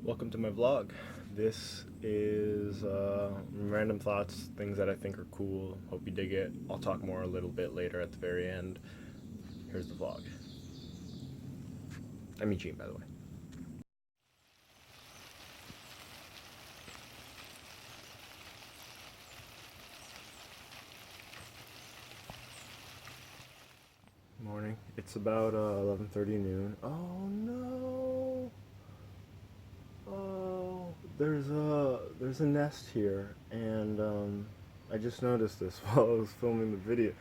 Welcome to my vlog. This is random thoughts, things that I think are cool. Hope you dig it. I'll talk more a little bit later at the very end. Here's the vlog. I'm Eugene, by the way. Morning. It's about 11:30 noon. Oh no! Oh, there's a nest here, and I just noticed this while I was filming the video.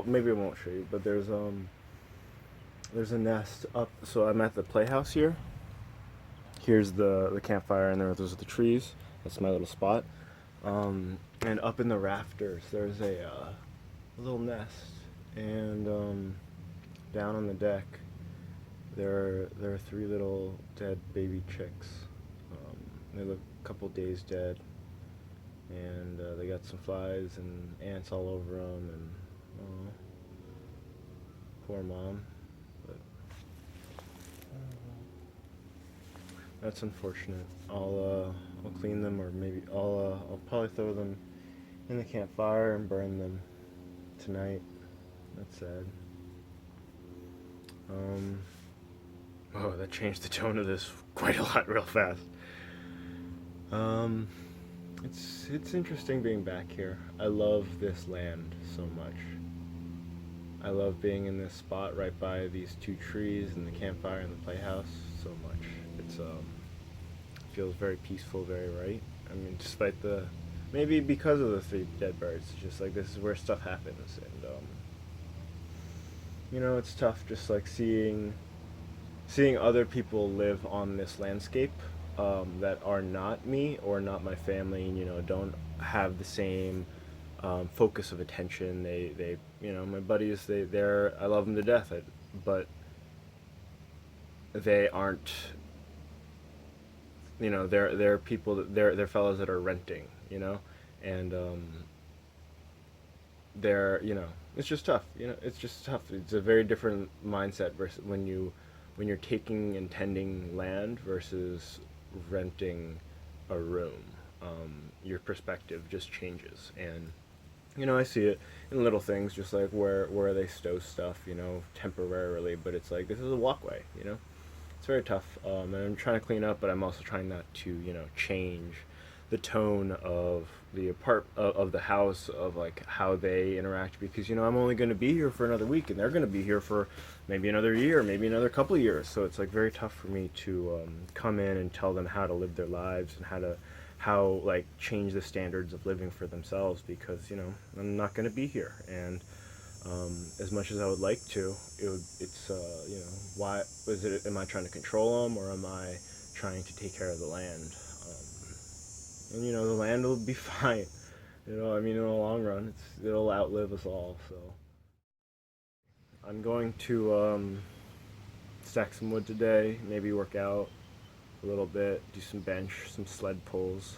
Maybe I won't show you, but there's a nest up. So I'm at the playhouse here. Here's the campfire, and those are the trees. That's my little spot. And up in the rafters, there's a little nest, and down on the deck, there are three little dead baby chicks. They look a couple days dead, and they got some flies and ants all over them, and oh, poor mom. But that's unfortunate. I'll clean them, or maybe I'll probably throw them in the campfire and burn them tonight. That's sad. Oh, that changed the tone of this quite a lot real fast. Um, it's interesting being back here. I love this land so much. I love being in this spot right by these two trees and the campfire and the playhouse so much. It's feels very peaceful, very right. I mean, despite the maybe because of the three dead birds, it's just like this is where stuff happens, and it's tough just like seeing other people live on this landscape that are not me or not my family, and don't have the same focus of attention. My buddies, they're I love them to death, but they aren't. They're people they're fellows that are renting, and they're it's just tough. It's just tough. It's a very different mindset versus when you're taking and tending land versus renting a room. Your perspective just changes, and I see it in little things, just like where they stow stuff, temporarily. But it's like this is a walkway. It's very tough, and I'm trying to clean up, but I'm also trying not to change the tone of of the house, of like how they interact, because I'm only going to be here for another week, and they're going to be here for maybe another year, maybe another couple of years. So it's like very tough for me to come in and tell them how to live their lives, and how like change the standards of living for themselves, because I'm not going to be here. And as much as I would like to, it's why is it? Am I trying to control them, or am I trying to take care of the land? And the land will be fine. I mean, in the long run, it'll outlive us all. So I'm going to stack some wood today, maybe work out a little bit, do some bench, some sled pulls.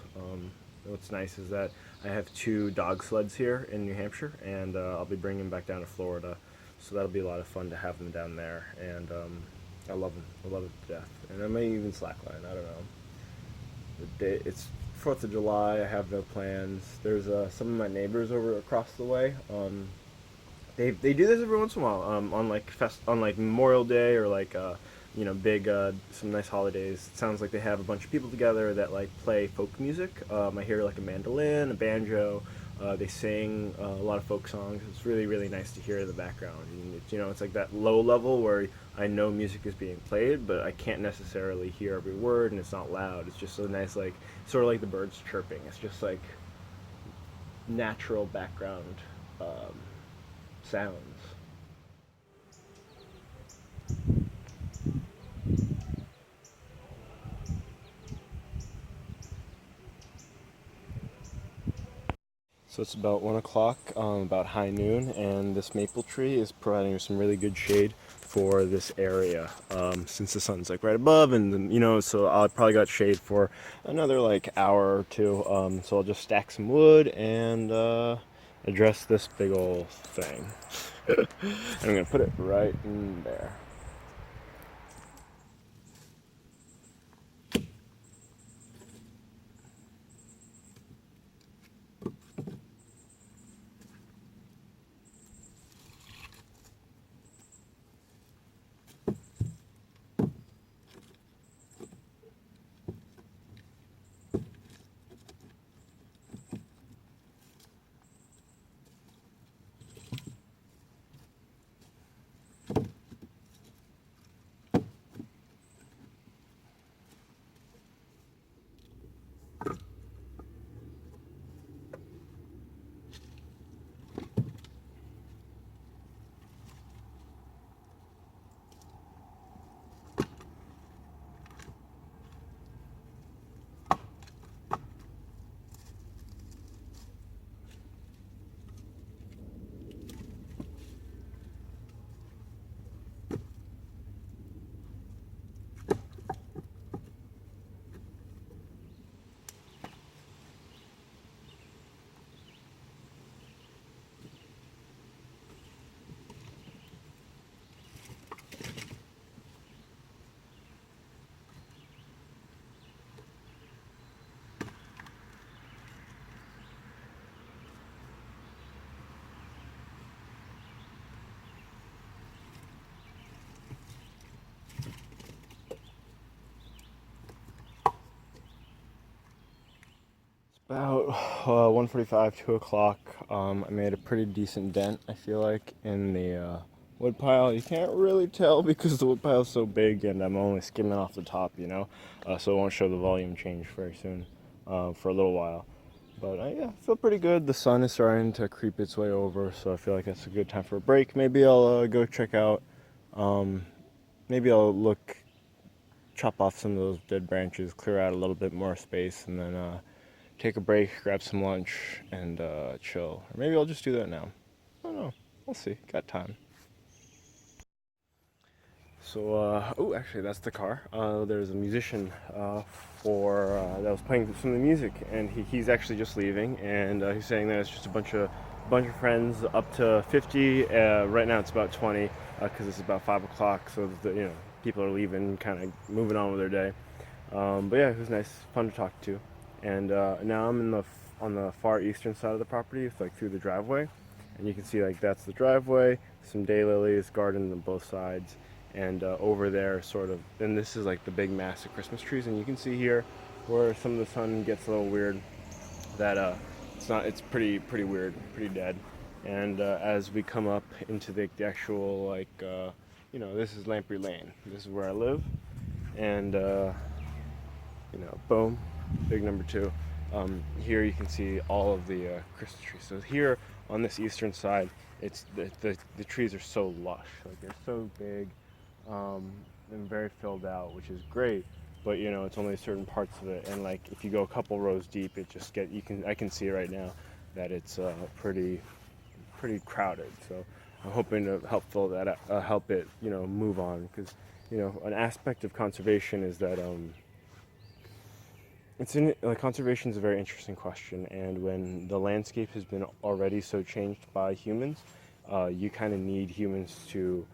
What's nice is that I have two dog sleds here in New Hampshire, and I'll be bringing them back down to Florida, so that'll be a lot of fun to have them down there. And I love them. I love it to death. And I may even slackline. I don't know. It's 4th of July. I have no plans. There's some of my neighbors over across the way. They do this every once in a while. On like Memorial Day, or like big some nice holidays. It sounds like they have a bunch of people together that like play folk music. I hear like a mandolin, a banjo. They sing a lot of folk songs. It's really, really nice to hear in the background. And it's like that low level where I know music is being played, but I can't necessarily hear every word, and it's not loud. It's just so nice, like sort of like the birds chirping. It's just like natural background um, sounds. So it's about 1 o'clock, about high noon, and this maple tree is providing some really good shade for this area, since the sun's like right above, and then, so I probably got shade for another like hour or two. So I'll just stack some wood and address this big old thing. I'm gonna put it right in there. About 1:45, 2 o'clock. I made a pretty decent dent, I feel like, in the wood pile. You can't really tell because the wood pile is so big and I'm only skimming off the top, you know? So it won't show the volume change very soon, for a little while. But yeah, I feel pretty good. The sun is starting to creep its way over, so I feel like that's a good time for a break. Maybe I'll go check out, um, maybe I'll chop off some of those dead branches, clear out a little bit more space, and then take a break, grab some lunch, and chill. Or maybe I'll just do that now. I don't know. We'll see. Got time. So, oh, actually, that's the car. There's a musician that was playing some of the music, and he's actually just leaving, and he's saying that it's just a bunch of friends up to 50. Right now, it's about 20 because it's about 5 o'clock, so people are leaving, kind of moving on with their day. But yeah, it was nice, fun to talk to, and now I'm on the far eastern side of the property. It's like through the driveway, and you can see like that's the driveway, some daylilies, garden on both sides, and over there sort of, and this is like the big mass of Christmas trees, and you can see here where some of the sun gets a little weird, that it's pretty weird, pretty dead. And as we come up into the actual this is Lamprey Lane. This is where I live, and boom, big number two. Here you can see all of the Christmas trees. So here on this eastern side, it's the trees are so lush, like they're so big, and very filled out, which is great. But it's only certain parts of it, and like if you go a couple rows deep, it just I can see right now that it's pretty crowded. So I'm hoping to help it move on, because an aspect of conservation is that conservation is a very interesting question, and when the landscape has been already so changed by humans, you kind of need humans to.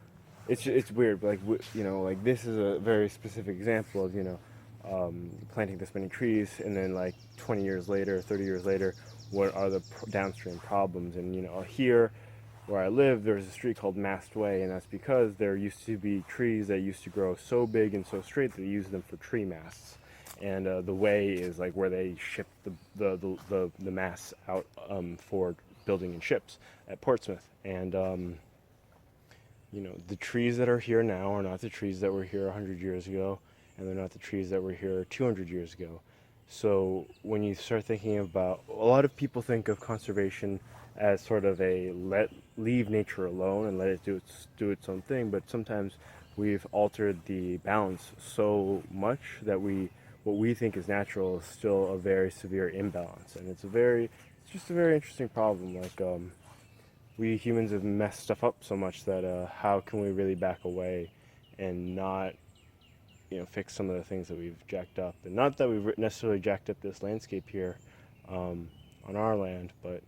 It's weird, but like this is a very specific example of planting this many trees, and then like 20 years later, 30 years later, what are the downstream problems? And here where I live, there's a street called Mast Way, and that's because there used to be trees that used to grow so big and so straight that they used them for tree masts. And the way is like where they ship the masts out for building in ships at Portsmouth. And the trees that are here now are not the trees that were here 100 years ago, and they're not the trees that were here 200 years ago. So when you start thinking about, a lot of people think of conservation as sort of leave nature alone and let it do its own thing, but sometimes we've altered the balance so much that what we think is natural is still a very severe imbalance, and it's just a very interesting problem. Like we humans have messed stuff up so much that how can we really back away and not fix some of the things that we've jacked up? And not that we've necessarily jacked up this landscape here on our land, but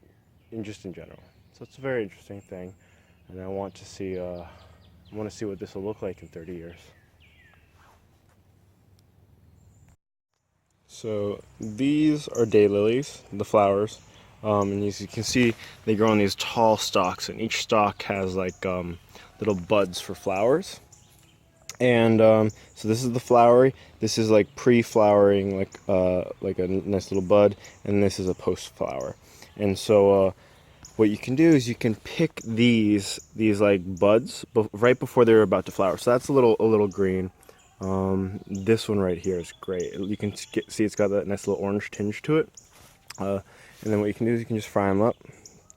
just in general. So it's a very interesting thing, and I want to see what this will look like in 30 years. So these are daylilies, the flowers, and as you can see, they grow on these tall stalks, and each stalk has like little buds for flowers. And so this is the flowery. This is like pre-flowering, like a nice little bud, and this is a post-flower. And so what you can do is you can pick these like buds right before they're about to flower. So that's a little green. This one right here is great. You can see it's got that nice little orange tinge to it. And then what you can do is you can just fry them up.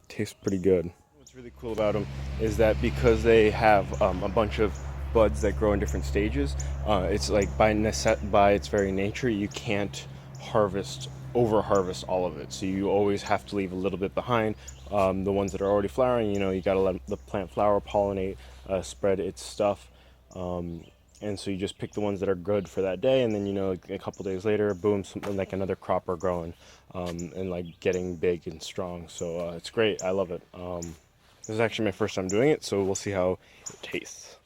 Tastes pretty good. What's really cool about them is that because they have a bunch of buds that grow in different stages, it's like by its very nature, you can't over harvest all of it. So you always have to leave a little bit behind. The ones that are already flowering, you got to let the plant flower, pollinate, spread its stuff. And so you just pick the ones that are good for that day, and then a couple days later, boom, like another crop are growing, and like getting big and strong. So it's great. I love it. This is actually my first time doing it, so we'll see how it tastes.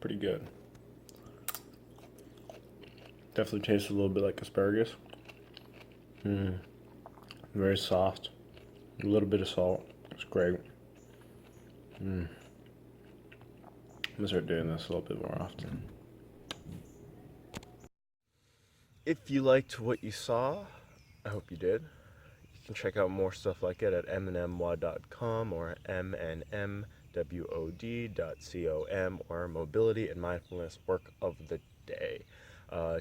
Pretty good. Definitely tastes a little bit like asparagus. Very soft. A little bit of salt. It's great. I'm gonna start doing this a little bit more often. If you liked what you saw, I hope you did. You can check out more stuff like it at mnmwod.com or mnmwod.com or Mobility and Mindfulness Work of the Day.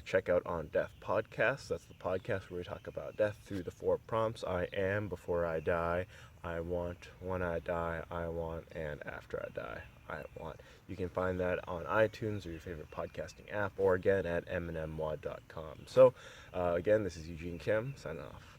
Check out On Death Podcast. That's the podcast where we talk about death through the 4 prompts: I am, before I die, I want, when I die, I want, and after I die, I want. You can find that on iTunes or your favorite podcasting app, or again at mnmwod.com. So, again, this is Eugene Kim, signing off.